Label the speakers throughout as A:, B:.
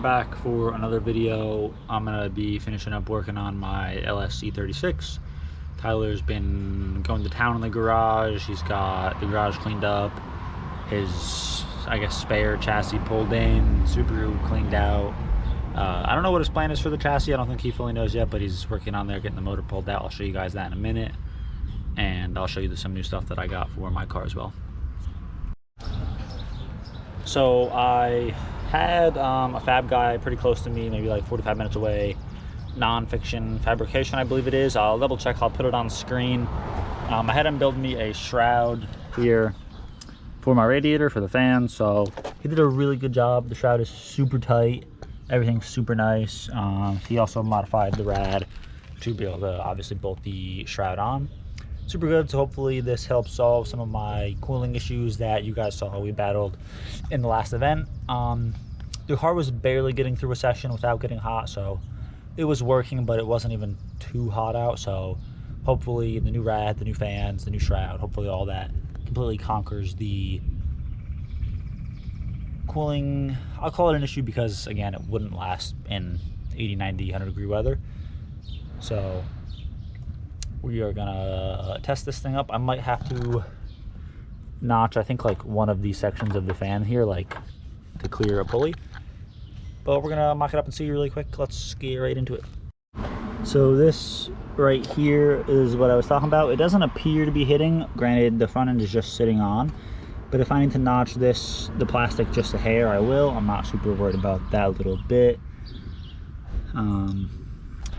A: back for another video. I'm gonna be finishing up working on my E36. Tyler's been going to town in the garage. He's got the garage cleaned up, his, I guess, spare chassis pulled in, Subaru cleaned out. I don't know what his plan is for the chassis. I don't think he fully knows yet, but he's working on there, getting the motor pulled out. I'll show you guys that in a minute, and I'll show you some new stuff that I got for my car as well. So I had a fab guy pretty close to me, maybe like 45 minutes away, non-fiction fabrication, I believe it is. I'll double check, I'll put it on the screen. I had him build me a shroud here for my radiator, for the fan, so he did a really good job. The shroud is super tight, everything's super nice. He also modified the rad to be able to obviously bolt the shroud on. Super good. So hopefully this helps solve some of my cooling issues that you guys saw we battled in the last event. The car was barely getting through a session without getting hot, so it was working, but it wasn't even too hot out. So hopefully the new rad, the new fans, the new shroud, hopefully all that completely conquers the cooling. I'll call it an issue because, again, it wouldn't last in 80, 90, 100 degree weather. So we are gonna test this thing up. I might have to notch, I think, like one of these sections of the fan here, like to clear a pulley. But we're gonna mock it up and see really quick. Let's get right into it. So this right here is what I was talking about. It doesn't appear to be hitting. Granted, the front end is just sitting on. But if I need to notch this, the plastic just a hair, I will. I'm not super worried about that little bit.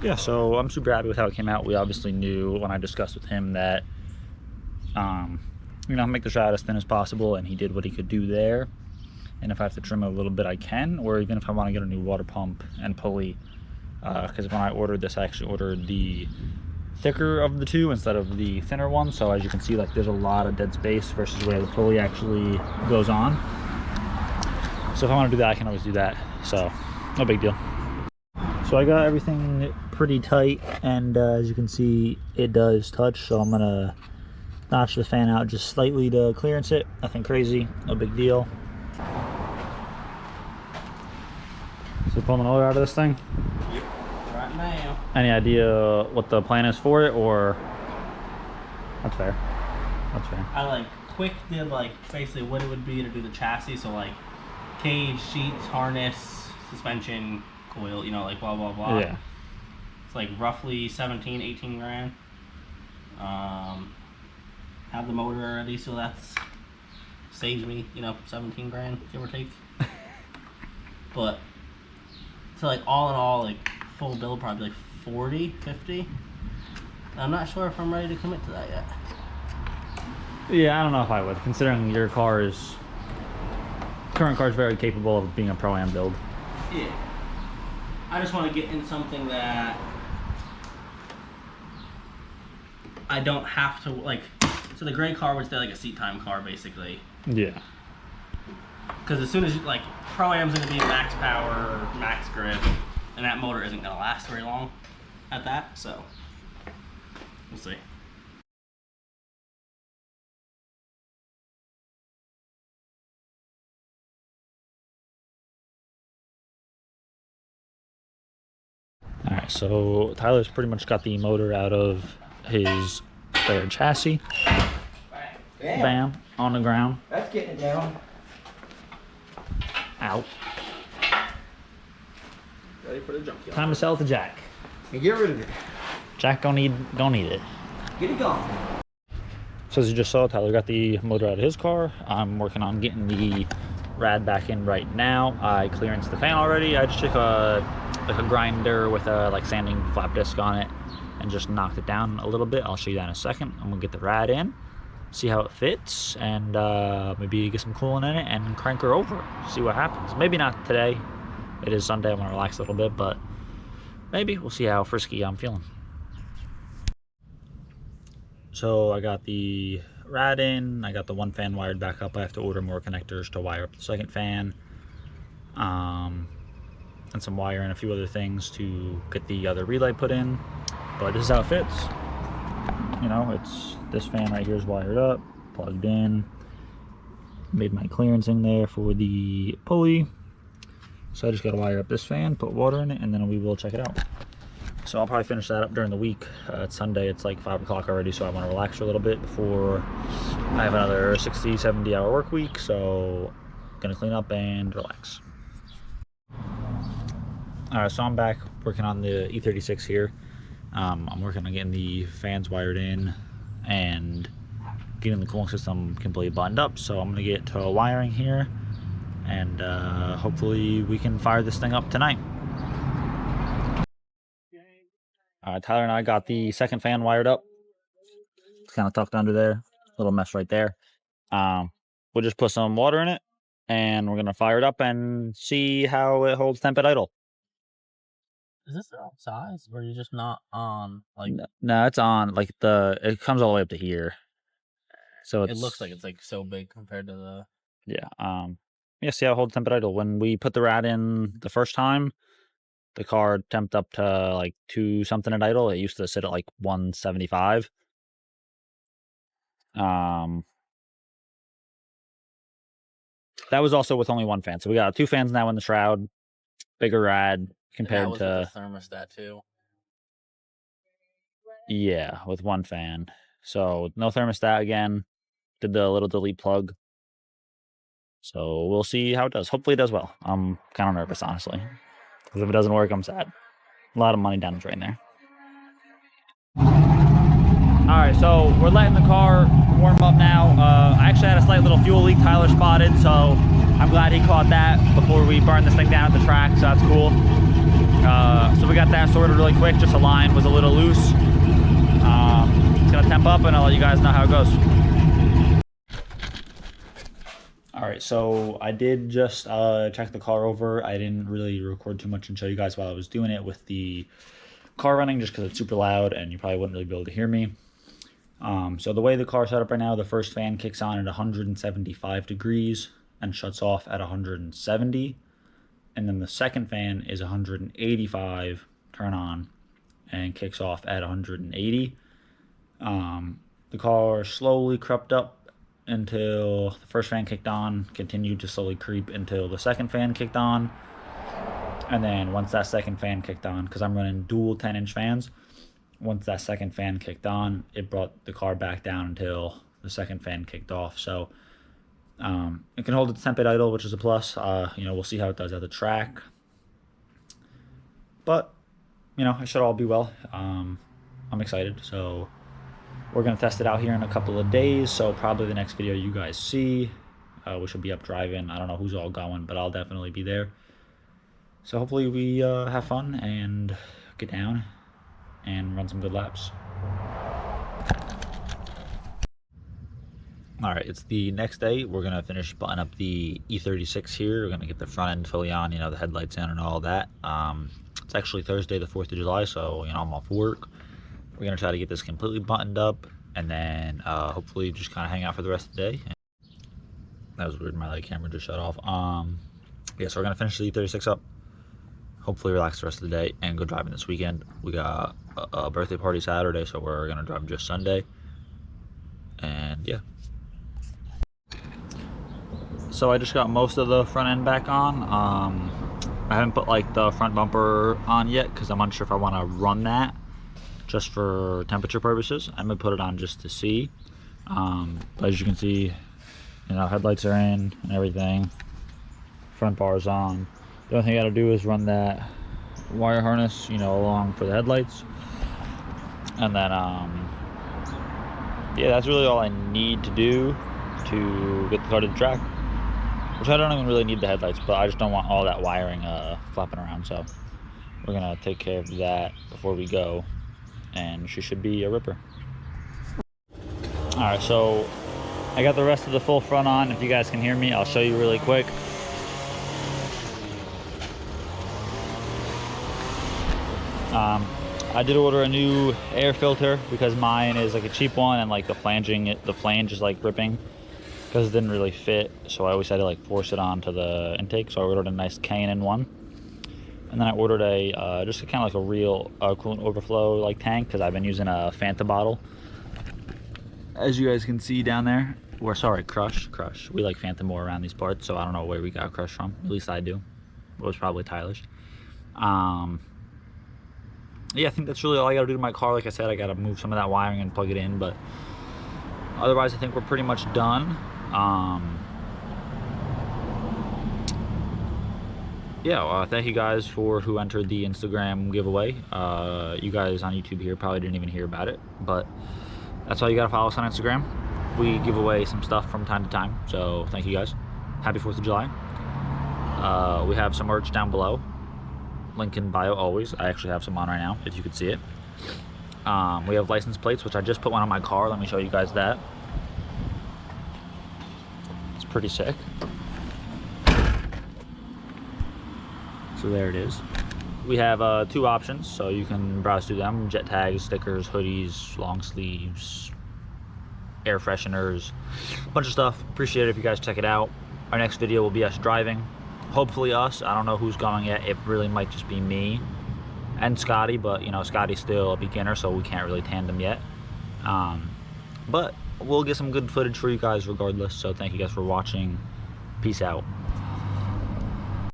A: Yeah, so I'm super happy with how it came out. We obviously knew when I discussed with him that, you know, make the shroud as thin as possible, and he did what he could do there. And if I have to trim it a little bit, I can, or even if I want to get a new water pump and pulley, because when I ordered this, I actually ordered the thicker of the two instead of the thinner one. So as you can see, like, there's a lot of dead space versus where the pulley actually goes on. So if I want to do that, I can always do that. So no big deal. So I got everything pretty tight, and as you can see, it does touch. So I'm gonna notch the fan out just slightly to clearance it. Nothing crazy, no big deal. So pulling the motor out of this thing?
B: Yep, right now.
A: Any idea what the plan is for it, or? That's fair. That's fair.
B: I like quick did like basically what it would be to do the chassis. So like cage, sheets, harness, suspension, coil, you know, like blah blah blah.
A: Yeah.
B: It's like roughly 17, 18 grand. Have the motor already, so that's saves me, you know, 17 grand, give or take. But so like all in all, like full bill probably like 40, 50. I'm not sure if I'm ready to commit to that yet.
A: Yeah, I don't know if I would, considering your current car is very capable of being a Pro-Am build.
B: Yeah. I just want to get in something that I don't have to, like, so the gray car would stay like a seat time car basically.
A: Yeah.
B: Because as soon as you, like, Pro-Am's going to be max power, max grip, and that motor isn't going to last very long at that, so we'll see.
A: Alright, so Tyler's pretty much got the motor out of his spare chassis.
B: Bam.
A: Bam, on the ground.
B: That's getting it down.
A: Out.
B: Ready for the junkyard.
A: Time to sell it to Jack.
B: And get rid of it.
A: Jack don't need it.
B: Get it gone.
A: So as you just saw, Tyler got the motor out of his car. I'm working on getting the rad back in right now. I clearanced the fan already. I just took a grinder with a like sanding flap disc on it and just knocked it down a little bit. I'll show you that in a second. I'm gonna get the rad in, see how it fits, and maybe get some coolant in it and crank her over, see what happens. Maybe not today. It is Sunday. I want to relax a little bit, but maybe. We'll see how frisky I'm feeling. So I got the rad in. I got the one fan wired back up. I have to order more connectors to wire up the second fan. And some wire and a few other things to get the other relay put in. But this is how it fits. You know, it's this fan right here is wired up, plugged in. Made my clearance in there for the pulley. So I just got to wire up this fan, put water in it, and then we will check it out. So I'll probably finish that up during the week. It's Sunday, it's like 5 o'clock already, so I want to relax for a little bit before I have another 60, 70 hour work week. So gonna clean up and relax. All right, so I'm back working on the E36 here. I'm working on getting the fans wired in and getting the cooling system completely buttoned up. So I'm gonna get to wiring here, and hopefully we can fire this thing up tonight. Tyler and I got the second fan wired up. It's kind of tucked under there, little mess right there. We'll just put some water in it, and we're gonna fire it up and see how it holds temp at idle.
B: Is this the wrong size, or are you just not on? Like,
A: no, it's on. Like it comes all the way up to here. So
B: it looks like it's like so big compared to the.
A: Yeah. Yeah. See how it holds temp at idle. When we put the rad in the first time, the car temped up to like 2 something at idle. It used to sit at like 175. That was also with only one fan. So we got 2 fans now in the shroud, bigger rad compared to
B: the thermostat too.
A: Yeah, with 1 fan. So no thermostat again. Did the little delete plug. So we'll see how it does. Hopefully it does well. I'm kind of nervous, honestly, because if it doesn't work, I'm sad. A lot of money down the drain there. All right, so we're letting the car warm up now. I actually had a slight little fuel leak Tyler spotted, so I'm glad he caught that before we burn this thing down at the track, so that's cool. So we got that sorted really quick. Just a line was a little loose. It's gonna temp up, and I'll let you guys know how it goes. All right, so I did just check the car over. I didn't really record too much and show you guys while I was doing it with the car running, just because it's super loud and you probably wouldn't really be able to hear me. So the way the car's set up right now, the first fan kicks on at 175 degrees and shuts off at 170. And then the second fan is 185, turn on, and kicks off at 180. The car slowly crept up until the first fan kicked on, continued to slowly creep until the second fan kicked on. And then once that second fan kicked on, because I'm running dual 10-inch fans, once that second fan kicked on, it brought the car back down until the second fan kicked off. So it can hold its temp at idle, which is a plus. We'll see how it does at the track. But, it should all be well. I'm excited. So we're going to test it out here in a couple of days. So probably the next video you guys see, we should be up driving. I don't know who's all going, but I'll definitely be there. So hopefully we have fun and get down and run some good laps. All right, it's the next day. We're gonna finish button up the E36 here. We're gonna get the front end fully on, the headlights in and all that. It's actually Thursday, the 4th of July, so I'm off work. We're gonna try to get this completely buttoned up, and then hopefully just kind of hang out for the rest of the day. That was weird. My light camera just shut off. Yeah, so we're gonna finish the E36 up. Hopefully relax the rest of the day and go driving this weekend. We got a birthday party Saturday, so we're gonna drive just Sunday. And yeah. So I just got most of the front end back on. I haven't put like the front bumper on yet because I'm unsure if I want to run that just for temperature purposes. I'm gonna put it on just to see. But as you can see, headlights are in and everything. Front bar's on. The only thing I gotta do is run that wire harness, along for the headlights. And then, yeah, that's really all I need to do to get the car to the track. Which I don't even really need the headlights, but I just don't want all that wiring flopping around. So we're gonna take care of that before we go, and she should be a ripper. All right, so I got the rest of the full front on. If you guys can hear me, I'll show you really quick. I did order a new air filter because mine is like a cheap one, and like the flange is like ripping because it didn't really fit. So I always had to like force it onto the intake. So I ordered a nice K&N one, and then I ordered a just kind of like a real coolant overflow like tank because I've been using a Fanta bottle. As you guys can see down there, Crush. We like Fanta more around these parts, so I don't know where we got Crush from. At least I do. It was probably Tyler's. Yeah, I think that's really all I gotta do to my car. Like I said, I gotta move some of that wiring and plug it in, but otherwise I think we're pretty much done. Yeah, thank you guys for who entered the Instagram giveaway. You guys on YouTube here probably didn't even hear about it, but that's all you gotta follow us on Instagram. We give away some stuff from time to time, so thank you guys. Happy 4th of July. We have some merch down below. Link in bio always. I actually have some on right now, if you could see it. We have license plates, which I just put one on my car. Let me show you guys that. It's pretty sick. So there it is. We have 2 options, so you can browse through them. Jet tags, stickers, hoodies, long sleeves, air fresheners, a bunch of stuff. Appreciate it if you guys check it out. Our next video will be us driving. Hopefully us. I don't know who's going yet. It really might just be me and Scotty, but you know, Scotty's still a beginner, so we can't really tandem yet. But we'll get some good footage for you guys regardless. So thank you guys for watching. Peace out.